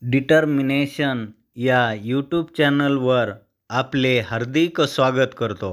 Determination या YouTube चॅनलवर आपले हार्दिक स्वागत करतो.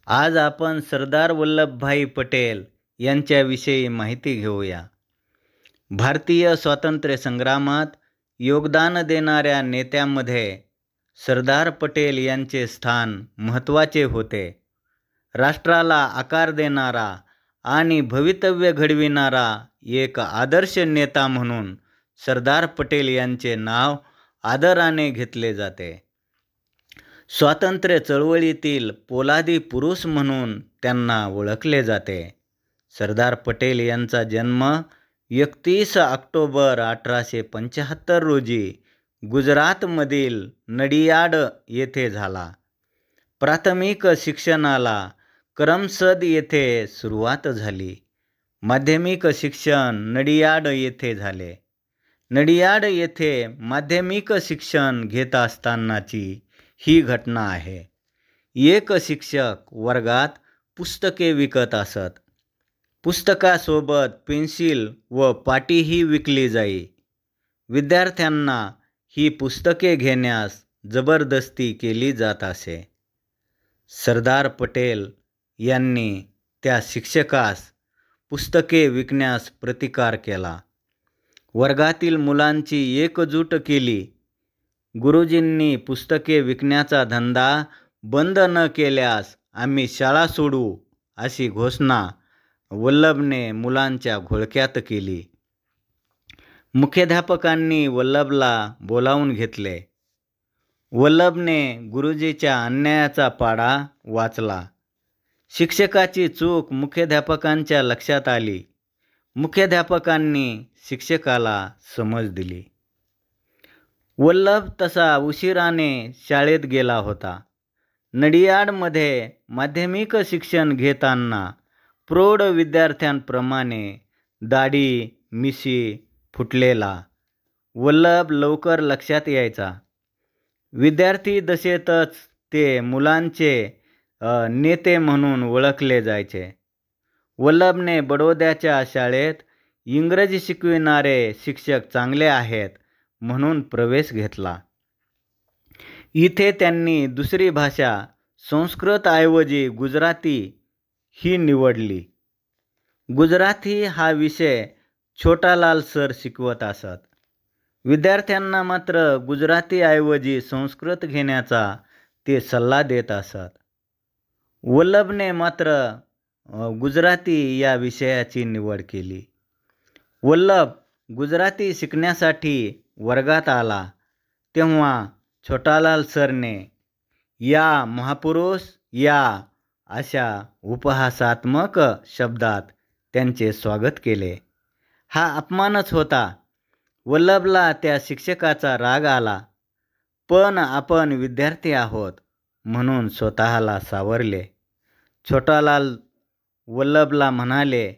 आज आपण सरदार वल्लभभाई पटेल यांच्याविषयी माहिती घेऊया. भारतीय स्वातंत्र्य संग्रामात योगदान देणाऱ्या नेत्यांमध्ये सरदार पटेल यांचे स्थान महत्त्वाचे होते. राष्ट्राला आकार देणारा आणि भवितव्य घडविणारा एक आदर्श नेता म्हणून सरदार पटेल यांचे नाव आदराने घेतले जाते. स्वातंत्र्य चळवळीतील पोलादी पुरुष म्हणून त्यांना ओळखले जाते. सरदार पटेल यांचा जन्म 31 ऑक्टोबर 1875 रोजी गुजरातमधील नडियाड येथे झाला. प्राथमिक शिक्षणाला करमसद येथे सुरुवात झाली. माध्यमिक शिक्षण नडियाड येथे झाले. नडियाड येथे माध्यमिक शिक्षण घेत असतानाची ही घटना आहे. एक शिक्षक वर्गात पुस्तके विकत असत. पुस्तकासोबत पेन्सिल व पाटीही विकली जाई. विद्यार्थ्यांना ही पुस्तके घेण्यास जबरदस्ती केली जात असे. सरदार पटेल यांनी त्या शिक्षकास पुस्तके विकण्यास प्रतिकार केला. वर्गातील मुलांची एकजूट केली. गुरुजींनी पुस्तके विकण्याचा धंदा बंद न केल्यास आम्ही शाळा सोडू अशी घोषणा वल्लभने मुलांच्या घोळक्यात केली. मुख्याध्यापकांनी वल्लभला बोलावून घेतले. वल्लभने गुरुजीच्या अन्यायाचा पाढा वाचला. शिक्षकाची चूक मुख्याध्यापकांच्या लक्षात आली. मुख्याध्यापकांनी शिक्षकाला समज दिली. वल्लभ तसा उशिराने शाळेत गेला होता. नडियाडमध्ये माध्यमिक शिक्षण घेताना प्रौढ विद्यार्थ्यांप्रमाणे दाढी मिशी फुटलेला वल्लभ लवकर लक्षात यायचा. विद्यार्थी दशेतच ते मुलांचे नेते म्हणून ओळखले जायचे. वल्लभने बडोद्याच्या शाळेत इंग्रजी शिकविणारे शिक्षक चांगले आहेत म्हणून प्रवेश घेतला. इथे त्यांनी दुसरी भाषा संस्कृतऐवजी गुजराती ही निवडली. गुजराती हा विषय छोटालाल सर शिकवत असत. विद्यार्थ्यांना मात्र गुजरातीऐवजी संस्कृत घेण्याचा ते सल्ला देत असत. वल्लभने मात्र गुजराती या विषयाची निवड केली. वल्लभ गुजराती शिकण्यासाठी वर्गात आला तेव्हा छोटालाल सरने या महापुरुष या अशा उपहासात्मक शब्दात त्यांचे स्वागत केले. हा अपमानच होता. वल्लभला त्या शिक्षकाचा राग आला, पण आपण विद्यार्थी आहोत म्हणून स्वतःला सावरले. छोटालाल वल्लभला म्हणाले,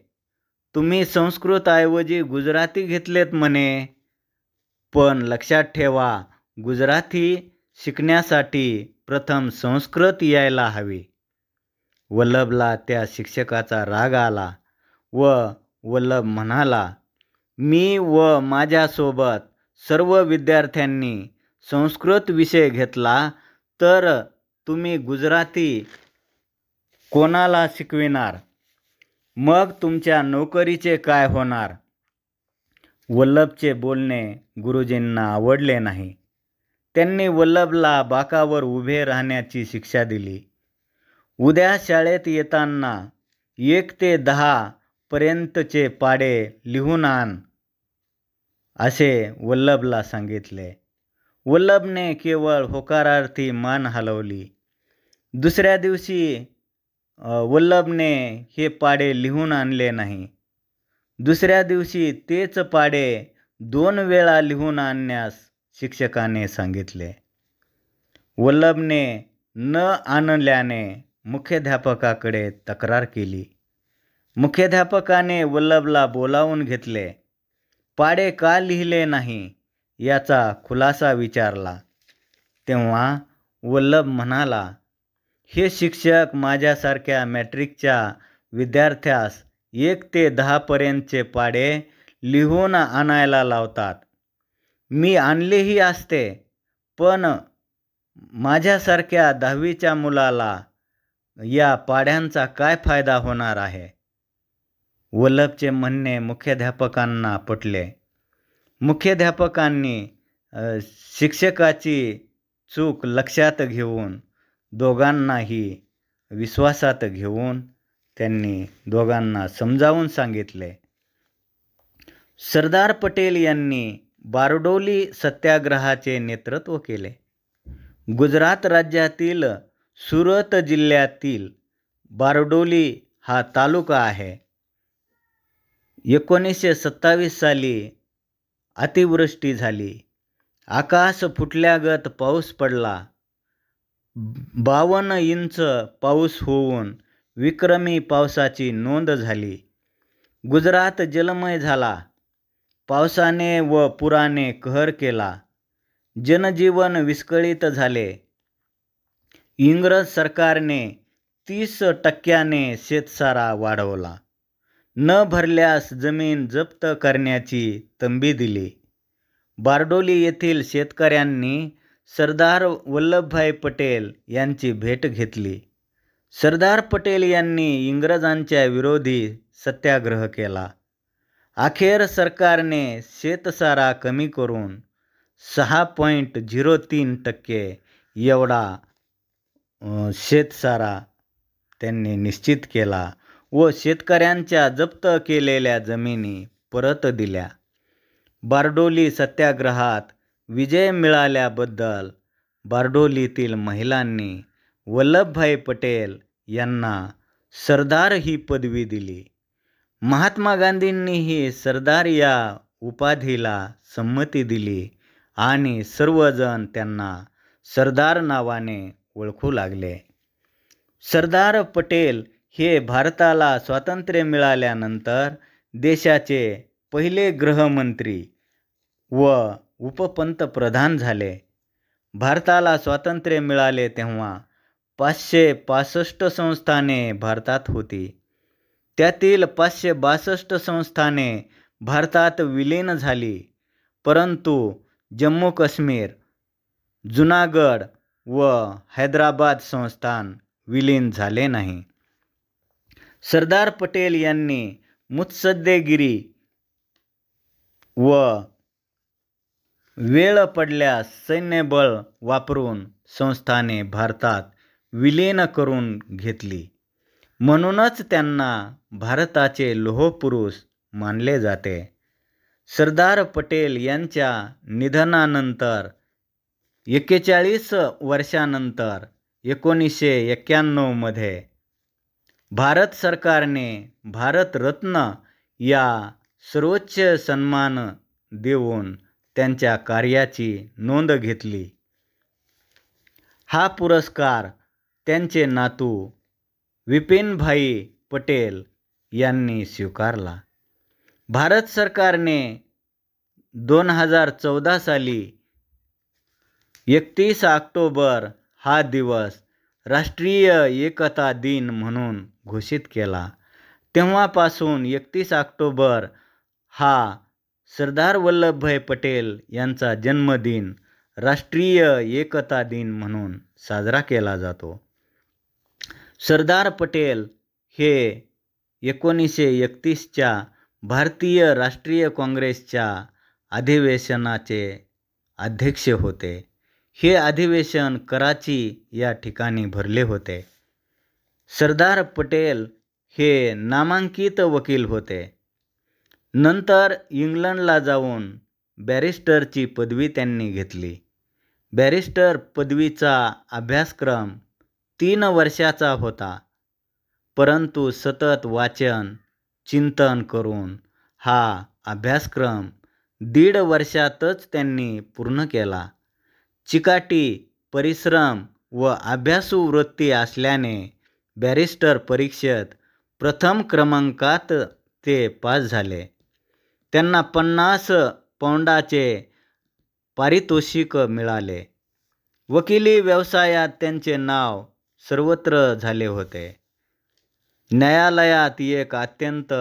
तुम्ही संस्कृतऐवजी गुजराती घेतलेत म्हणे, पण लक्षात ठेवा गुजराती शिकण्यासाठी प्रथम संस्कृत यायला हवी. वल्लभला त्या शिक्षकाचा राग आला व वल्लभ म्हणाला, मी व माझ्यासोबत सर्व विद्यार्थ्यांनी संस्कृत विषय घेतला तर तुम्ही गुजराती कोणाला शिकविणार? मग तुमच्या नोकरीचे काय होणार? वल्लभचे बोलणे गुरुजींना आवडले नाही. त्यांनी वल्लभला बाकावर उभे राहण्याची शिक्षा दिली. उद्या शाळेत येताना 1 ते 10 पर्यंतचे पाढे लिहून आण असे वल्लभला सांगितले. वल्लभने केवळ होकारार्थी मान हलवली. दुसऱ्या दिवशी वल्लभने हे पाढे लिहून आणले नाही. दुसऱ्या दिवशी तेच पाढे 2 वेळा लिहून आणण्यास शिक्षकाने सांगितले. वल्लभने न आणल्याने मुख्याध्यापकाकडे तक्रार केली. मुख्याध्यापकाने वल्लभला बोलावून घेतले. पाढे का लिहिले नाही याचा खुलासा विचारला. तेव्हा वल्लभ म्हणाला, हे शिक्षक माझ्यासारख्या मॅट्रिकच्या विद्यार्थ्यास 1 ते 10 पर्यंतचे पाढे लिहून आणायला लावतात. मी आणलेही असते, पण माझ्यासारख्या 10वीच्या मुलाला या पाढ्यांचा काय फायदा होणार आहे. वल्लभचे म्हणणे मुख्याध्यापकांना पटले. मुख्याध्यापकांनी शिक्षकाची चूक लक्षात घेऊन दोघांनाही विश्वासात घेऊन त्यांनी दोघांना समजावून सांगितले. सरदार पटेल यांनी बारडोली सत्याग्रहाचे नेतृत्व केले. गुजरात राज्यातील सुरत जिल्ह्यातील बारडोली हा तालुका आहे. 1927 साली अतिवृष्टी झाली. आकाश फुटल्यागत पाऊस पडला. 52 इंच पाऊस होऊन विक्रमी पावसाची नोंद झाली. गुजरात जलमय झाला. पावसाने व पुराने कहर केला. जनजीवन विस्कळीत झाले. इंग्रज सरकारने 30% शेतसारा वाढवला. न भरल्यास जमीन जप्त करण्याची तंबी दिली. बारडोली येथील शेतकऱ्यांनी सरदार वल्लभभाई पटेल यांची भेट घेतली. सरदार पटेल यांनी इंग्रजांच्या विरोधी सत्याग्रह केला. अखेर सरकारने शेतसारा कमी करून 6.03% एवढा शेतसारा त्यांनी निश्चित केला व शेतकऱ्यांच्या जप्त केलेल्या जमिनी परत दिल्या. बारडोली सत्याग्रहात विजय मिळाल्याबद्दल बारडोलीतील महिलांनी वल्लभभाई पटेल यांना सरदार ही पदवी दिली. महात्मा गांधींनीही सरदार या उपाधीला संमती दिली आणि सर्वजण त्यांना सरदार नावाने ओळखू लागले. सरदार पटेल हे भारताला स्वातंत्र्य मिळाल्यानंतर देशाचे पहिले गृहमंत्री व उपपंतप्रधान झाले. भारताला स्वातंत्र्य मिळाले तेव्हा 565 संस्थाने भारतात होती. त्यातील 562 संस्थाने भारतात विलीन झाली, परंतु जम्मू काश्मीर, जुनागड व हैदराबाद संस्थान विलीन झाले नाही. सरदार पटेल यांनी मुत्सद्देगिरी व वेळ पडल्यास सैन्यबळ वापरून संस्थाने भारतात विलीन करून घेतली. म्हणूनच त्यांना भारताचे लोहपुरुष मानले जाते. सरदार पटेल यांच्या निधनानंतर 41 वर्षानंतर 1991 मध्ये भारत सरकारने भारतरत्न या सर्वोच्च सन्मान देऊन त्यांच्या कार्याची नोंद घेतली. हा पुरस्कार त्यांचे नातू विपिनभाई पटेल यांनी स्वीकारला. भारत सरकारने 2014 साली 31 ऑक्टोबर हा दिवस राष्ट्रीय एकता दिन म्हणून घोषित केला. तेव्हापासून 31 ऑक्टोबर हा सरदार वल्लभभाई पटेल यांचा जन्मदिन राष्ट्रीय एकता दिन म्हणून साजरा केला जातो. सरदार पटेल हे 1931च्या भारतीय राष्ट्रीय काँग्रेसच्या अधिवेशनाचे अध्यक्ष होते. हे अधिवेशन कराची या ठिकाणी भरले होते. सरदार पटेल हे नामांकित वकील होते. नंतर इंग्लंडला जाऊन बॅरिस्टरची पदवी त्यांनी घेतली. बॅरिस्टर पदवीचा अभ्यासक्रम 3 वर्षाचा होता, परंतु सतत वाचन चिंतन करून हा अभ्यासक्रम 1.5 वर्षातच त्यांनी पूर्ण केला. चिकाटी, परिश्रम व अभ्यासू वृत्ती असल्याने बॅरिस्टर परीक्षेत प्रथम क्रमांकात ते पास झाले. त्यांना 50 पौंडाचे पारितोषिक मिळाले. वकिली व्यवसायात त्यांचे नाव सर्वत्र झाले होते. न्यायालयात एक अत्यंत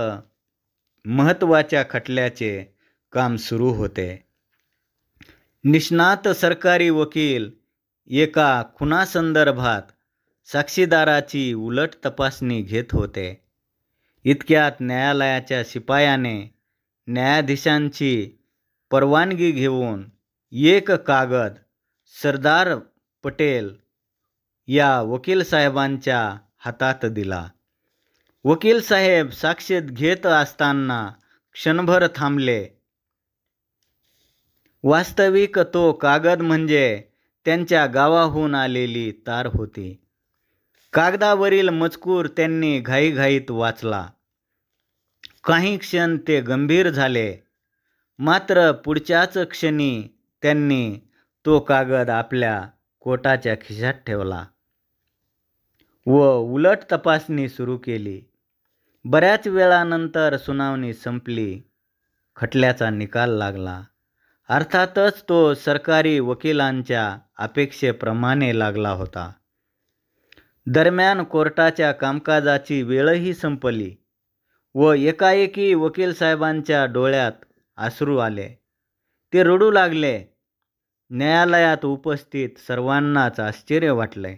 महत्त्वाच्या खटल्याचे काम सुरू होते. निष्णात सरकारी वकील एका खुनासंदर्भात साक्षीदाराची उलट तपासणी घेत होते. इतक्यात न्यायालयाच्या शिपायाने न्यायाधीशांची परवानगी घेऊन एक कागद सरदार पटेल या वकील साहेबांच्या हातात दिला. वकील साहेब साक्ष घेत असताना क्षणभर थांबले. वास्तविक तो कागद म्हणजे त्यांच्या गावाहून आलेली तार होती. कागदावरील मजकूर त्यांनी घाईघाईत वाचला. काही क्षण ते गंभीर झाले. मात्र पुढच्याच क्षणी त्यांनी तो कागद आपल्या कोटाच्या खिशात ठेवला व उलट तपासणी सुरू केली. बऱ्याच वेळानंतर सुनावणी संपली. खटल्याचा निकाल लागला. अर्थातच तो सरकारी वकिलांच्या अपेक्षेप्रमाणे लागला होता. दरम्यान कोर्टाच्या कामकाजाची वेळही संपली व एकाएकी वकील साहेबांच्या डोळ्यात अश्रू आले. ते रडू लागले. न्यायालयात उपस्थित सर्वांनाच आश्चर्य वाटले.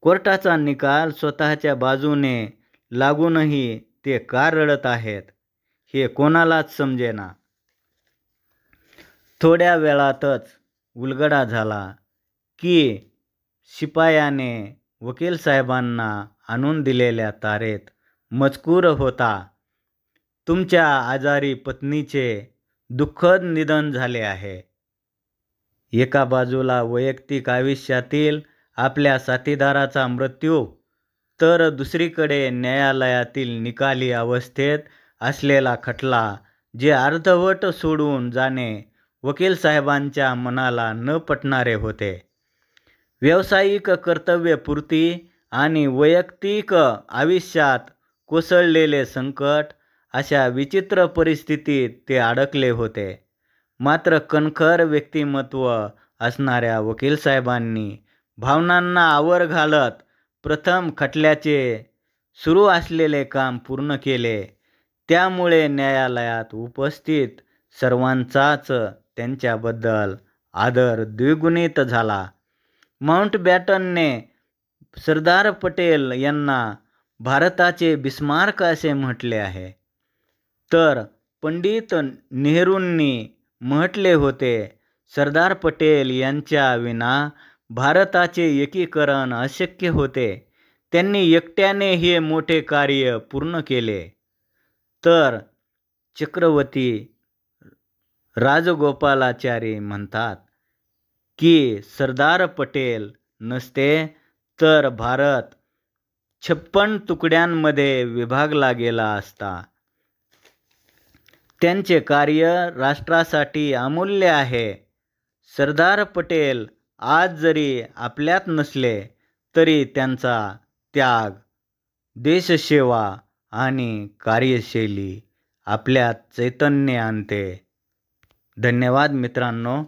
कोर्टाचा निकाल स्वतःच्या बाजूने लागूनही ते का रडत आहेत हे कोणालाच समजेना. थोड्या वेळातच उलगडा झाला की शिपायाने वकील साहेबांना आणून दिलेल्या तारेत मजकूर होता, तुमच्या आजारी पत्नीचे दुःखद निधन झाले आहे. एका बाजूला वैयक्तिक आयुष्यातील आपल्या साथीदाराचा मृत्यू, तर दुसरीकडे न्यायालयातील निकाली अवस्थेत असलेला खटला, जे अर्धवट सोडून जाणे वकील साहेबांच्या मनाला न पटणारे होते. व्यावसायिक कर्तव्यपूर्ती आणि वैयक्तिक आयुष्यात कोसळलेले संकट, अशा विचित्र परिस्थितीत ते अडकले होते. मात्र कणखर व्यक्तिमत्व असणाऱ्या वकील साहेबांनी भावनांना आवर घालत प्रथम खटल्याचे सुरू असलेले काम पूर्ण केले. त्यामुळे न्यायालयात उपस्थित सर्वांचाच त्यांच्याबद्दल आदर द्विगुणित झाला. माउंटबॅटनने सरदार पटेल यांना भारताचे बिस्मार्क असे म्हटले आहे, तर पंडित नेहरूंनी म्हटले होते, सरदार पटेल यांच्या विना भारताचे एकीकरण अशक्य होते. त्यांनी एकट्याने हे मोठे कार्य पूर्ण केले. तर चक्रवर्ती राजगोपालाचारी म्हणतात की सरदार पटेल नसते तर भारत 56 तुकड्यांमध्ये विभागला गेला असता. त्यांचे कार्य राष्ट्रासाठी अमूल्य आहे. सरदार पटेल आज जरी आपल्यात नसले तरी त्यांचा त्याग, देशसेवा आणि कार्यशैली आपल्यात चैतन्य आणते. धन्यवाद मित्रांनो.